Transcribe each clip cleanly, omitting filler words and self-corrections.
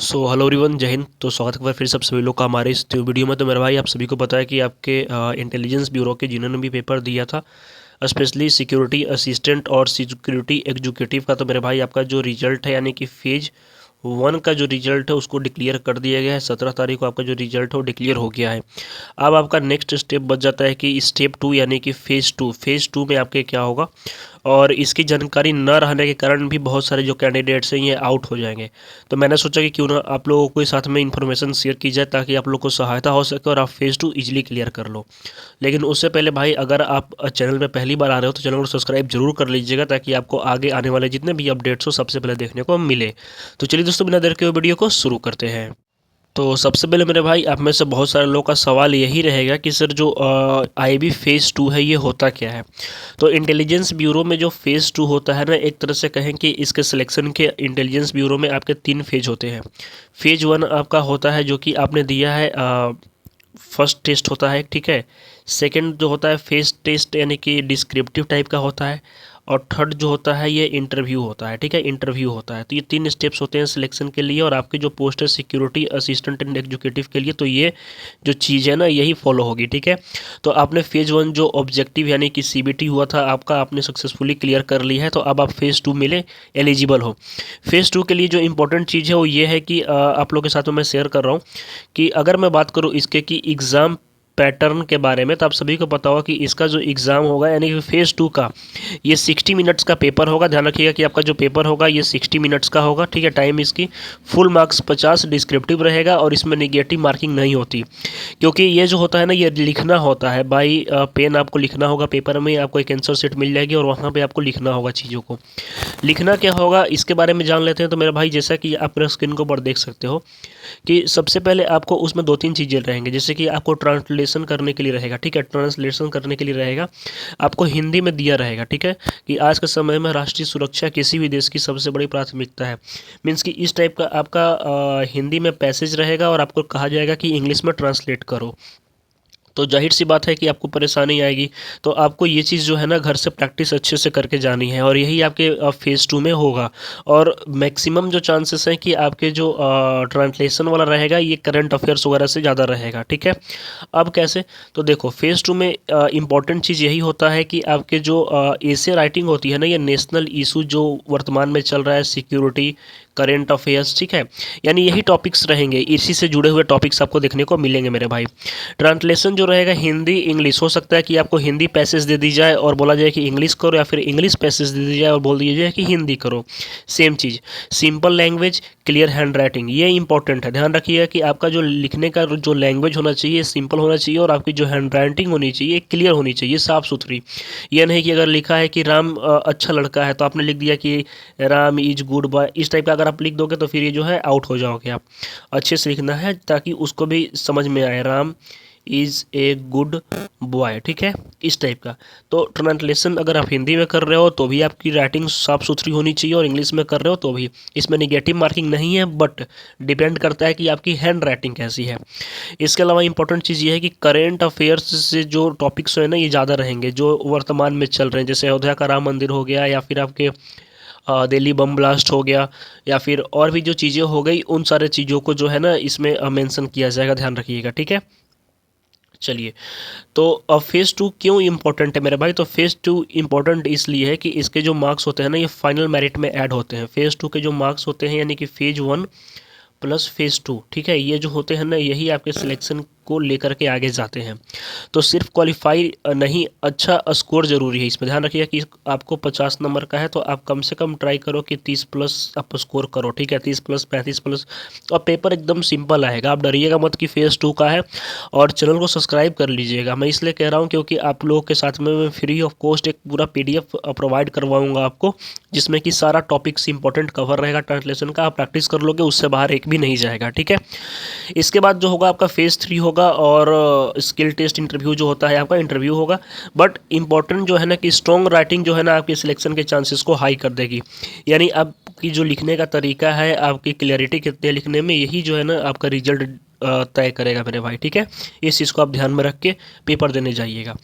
Hello everyone, जय हिंद। तो स्वागत है एक बार फिर सब सभी लोग का हमारे इस वीडियो में। तो मेरे भाई, आप सभी को पता है कि आपके इंटेलिजेंस ब्यूरो के जिन्होंने भी पेपर दिया था, स्पेशली सिक्योरिटी असिस्टेंट और सिक्योरिटी एग्जीक्यूटिव का, तो मेरे भाई आपका जो रिजल्ट है यानी कि फेज 1 का जो रिजल्ट है उसको डिक्लेयर कर दिया गया है। 17 तारीख को आपका जो रिजल्ट है वो डिक्लेयर हो गया है। अब आपका नेक्स्ट स्टेप बच जाता है कि स्टेप 2 यानी कि फेज़ 2 में आपके क्या होगा। और इसकी जानकारी न रहने के कारण भी बहुत सारे जो कैंडिडेट्स हैं ये आउट हो जाएंगे। तो मैंने सोचा कि क्यों ना आप लोगों को साथ में इन्फॉर्मेशन शेयर की जाए ताकि आप लोग को सहायता हो सके और आप फेज़ 2 इजीली क्लियर कर लो। लेकिन उससे पहले भाई, अगर आप चैनल में पहली बार आ रहे हो तो चैनल को सब्सक्राइब जरूर कर लीजिएगा ताकि आपको आगे आने वाले जितने भी अपडेट्स हो सबसे पहले देखने को मिले। तो चलिए दोस्तों, बिना देर के वीडियो को शुरू करते हैं। तो सबसे पहले मेरे भाई, आप में से बहुत सारे लोगों का सवाल यही रहेगा कि सर जो आईबी फेज़ 2 है ये होता क्या है। तो इंटेलिजेंस ब्यूरो में जो फेज़ 2 होता है ना, एक तरह से कहें कि इसके सिलेक्शन के इंटेलिजेंस ब्यूरो में आपके 3 फेज होते हैं। फेज 1 आपका होता है जो कि आपने दिया है, फर्स्ट टेस्ट होता है, ठीक है। सेकंड जो होता है फेस टेस्ट यानी कि डिस्क्रिप्टिव टाइप का होता है। और थर्ड जो होता है ये इंटरव्यू होता है, ठीक है, इंटरव्यू होता है। तो ये 3 स्टेप्स होते हैं सिलेक्शन के लिए। और आपकी जो पोस्ट है सिक्योरिटी असिस्टेंट एंड एग्जीक्यूटिव के लिए, तो ये जो चीज़ है ना यही फॉलो होगी, ठीक है। तो आपने फेज 1 जो ऑब्जेक्टिव यानी कि सीबीटी हुआ था आपका, आपने सक्सेसफुली क्लियर कर ली है। तो अब आप फेज़ 2 मिले एलिजिबल हो। फेज़ 2 के लिए जो इंपॉर्टेंट चीज़ है वो ये है कि आप लोगों के साथ में मैं शेयर कर रहा हूँ कि अगर मैं बात करूँ इसके कि एग्ज़ाम पैटर्न के बारे में, तो आप सभी को पता होगा कि इसका जो एग्ज़ाम होगा यानी कि फेज़ 2 का ये 60 मिनट्स का पेपर होगा। ध्यान रखिएगा कि आपका जो पेपर होगा ये 60 मिनट्स का होगा, ठीक है। टाइम इसकी फुल मार्क्स 50 डिस्क्रिप्टिव रहेगा और इसमें निगेटिव मार्किंग नहीं होती, क्योंकि ये जो होता है ना ये लिखना होता है बाई पेन। आपको लिखना होगा पेपर में, आपको एक आंसर शीट मिल जाएगी और वहाँ पे आपको लिखना होगा चीज़ों को। लिखना क्या होगा इसके बारे में जान लेते हैं। तो मेरे भाई, जैसा कि आप मेरे स्क्रीन को ऊपर देख सकते हो कि सबसे पहले आपको उसमें 2-3 चीज़ें रहेंगे। जैसे कि आपको ट्रांसलेशन करने के लिए रहेगा, ठीक है, ट्रांसलेशन करने के लिए रहेगा। आपको हिंदी में दिया रहेगा, ठीक है, कि आज के समय में राष्ट्रीय सुरक्षा किसी भी देश की सबसे बड़ी प्राथमिकता है। मीन्स कि इस टाइप का आपका हिंदी में पैसेज रहेगा और आपको कहा जाएगा कि इंग्लिश में ट्रांसलेट करो। तो जाहिर सी बात है कि आपको परेशानी आएगी। तो आपको ये चीज़ जो है ना घर से प्रैक्टिस अच्छे से करके जानी है और यही आपके फेज़ 2 में होगा। और मैक्सिमम जो चांसेस हैं कि आपके जो ट्रांसलेशन वाला रहेगा ये करंट अफेयर्स वगैरह से ज़्यादा रहेगा, ठीक है। अब कैसे, तो देखो फेज़ 2 में इम्पॉर्टेंट चीज़ यही होता है कि आपके जो एसे राइटिंग होती है ना, ये नेशनल इशू जो वर्तमान में चल रहा है, सिक्योरिटी, करेंट अफेयर्स, ठीक है, यानी यही टॉपिक्स रहेंगे। इसी से जुड़े हुए टॉपिक्स आपको देखने को मिलेंगे मेरे भाई। ट्रांसलेशन जो रहेगा हिंदी इंग्लिश, हो सकता है कि आपको हिंदी पैसेज दे दी जाए और बोला जाए कि इंग्लिश करो, या फिर इंग्लिश पैसेज दे दी जाए और बोल दिया जाए कि हिंदी करो। सेम चीज़। Simple language, clear handwriting, ये इंपॉर्टेंट है। ध्यान रखिएगा कि आपका जो लिखने का जो लैंग्वेज होना चाहिए सिंपल होना चाहिए और आपकी जो हैंड राइटिंग होनी चाहिए क्लियर होनी चाहिए, साफ़ सुथरी। यह नहीं कि अगर लिखा है कि राम अच्छा लड़का है तो आपने लिख दिया कि राम इज गुड बॉय, इस टाइप का अगर आप लिख दोगे तो फिर ये जो है आउट हो जाओगे आप। अच्छे से लिखना है ताकि उसको भी समझ में आए, Ram is a good boy, ठीक है, इस टाइप का। तो ट्रांसलेशन अगर आप हिंदी में कर रहे हो तो भी आपकी राइटिंग साफ़ सुथरी होनी चाहिए और इंग्लिश में कर रहे हो तो भी। इसमें निगेटिव मार्किंग नहीं है, बट डिपेंड करता है कि आपकी हैंड राइटिंग कैसी है। इसके अलावा इंपॉर्टेंट चीज़ ये है कि करेंट अफेयर्स से जो टॉपिक्स है ना ये ज़्यादा रहेंगे जो वर्तमान में चल रहे हैं। जैसे अयोध्या का राम मंदिर हो गया, या फिर आपके दिल्ली बम ब्लास्ट हो गया, या फिर और भी जो चीज़ें हो गई, उन सारे चीज़ों को जो है ना इसमें मेंशन किया जाएगा। ध्यान रखिएगा, ठीक है। चलिए, तो अब फेज़ 2 क्यों इम्पोर्टेंट है मेरे भाई। तो फेज़ 2 इम्पोर्टेंट इसलिए है कि इसके जो मार्क्स होते हैं ना ये फाइनल मेरिट में ऐड होते हैं। फेज़ 2 के जो मार्क्स होते हैं यानी कि फेज़ 1 प्लस फेज़ 2, ठीक है, ये जो होते हैं ना यही आपके सिलेक्शन को लेकर के आगे जाते हैं। तो सिर्फ क्वालिफाई नहीं, अच्छा स्कोर जरूरी है इसमें। ध्यान रखिएगा कि आपको 50 नंबर का है तो आप कम से कम ट्राई करो कि 30 प्लस आप स्कोर करो, ठीक है, 30 प्लस 35 प्लस। और पेपर एकदम सिंपल आएगा, आप डरिएगा मत कि फेज़ 2 का है। और चैनल को सब्सक्राइब कर लीजिएगा। मैं इसलिए कह रहा हूँ क्योंकि आप लोगों के साथ में मैं फ्री ऑफ कॉस्ट एक पूरा PDF प्रोवाइड करवाऊँगा आपको, जिसमें कि सारा टॉपिक्स इंपॉर्टेंट कवर रहेगा। ट्रांसलेशन का आप प्रैक्टिस कर लोगे, उससे बाहर एक भी नहीं जाएगा, ठीक है। इसके बाद जो होगा आपका फेज़ 3 होगा और स्किल टेस्ट इंटरव्यू जो होता है आपका इंटरव्यू होगा। बट इंपॉर्टेंट जो है ना कि स्ट्रॉन्ग राइटिंग जो है ना आपके सिलेक्शन के चांसेस को हाई कर देगी। यानी आपकी जो लिखने का तरीका है, आपकी क्लैरिटी कितनी है लिखने में, यही जो है ना आपका रिजल्ट तय करेगा मेरे भाई, ठीक है। इस चीज़ को आप ध्यान में रख के पेपर देने जाइएगा।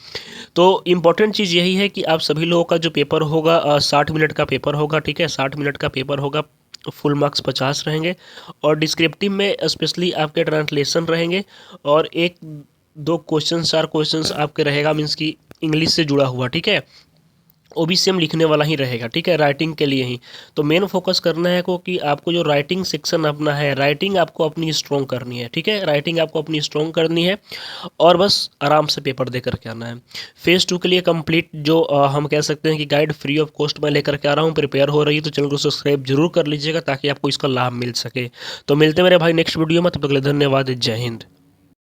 तो इम्पॉर्टेंट चीज़ यही है कि आप सभी लोगों का जो पेपर होगा 60 मिनट का पेपर होगा, ठीक है, 60 मिनट का पेपर होगा। फुल मार्क्स 50 रहेंगे। और डिस्क्रिप्टिव में स्पेशली आपके ट्रांसलेशन रहेंगे और 1-2 क्वेश्चन 4 क्वेश्चंस आपके रहेगा, मीन्स कि इंग्लिश से जुड़ा हुआ, ठीक है। वो भी सेम लिखने वाला ही रहेगा, ठीक है, राइटिंग के लिए ही। तो मेन फोकस करना है को कि आपको जो राइटिंग सेक्शन अपना है, राइटिंग आपको अपनी स्ट्रॉन्ग करनी है, ठीक है, राइटिंग आपको अपनी स्ट्रॉन्ग करनी है और बस आराम से पेपर दे करके आना है। फेज़ 2 के लिए कंप्लीट जो हम कह सकते हैं कि गाइड फ्री ऑफ कॉस्ट मैं लेकर के आ रहा हूँ, प्रिपेयर हो रही है, तो चैनल को सब्सक्राइब जरूर कर लीजिएगा ताकि आपको इसका लाभ मिल सके। तो मिलते हैं मेरे भाई नेक्स्ट वीडियो में, तब तक के लिए धन्यवाद। जय हिंद।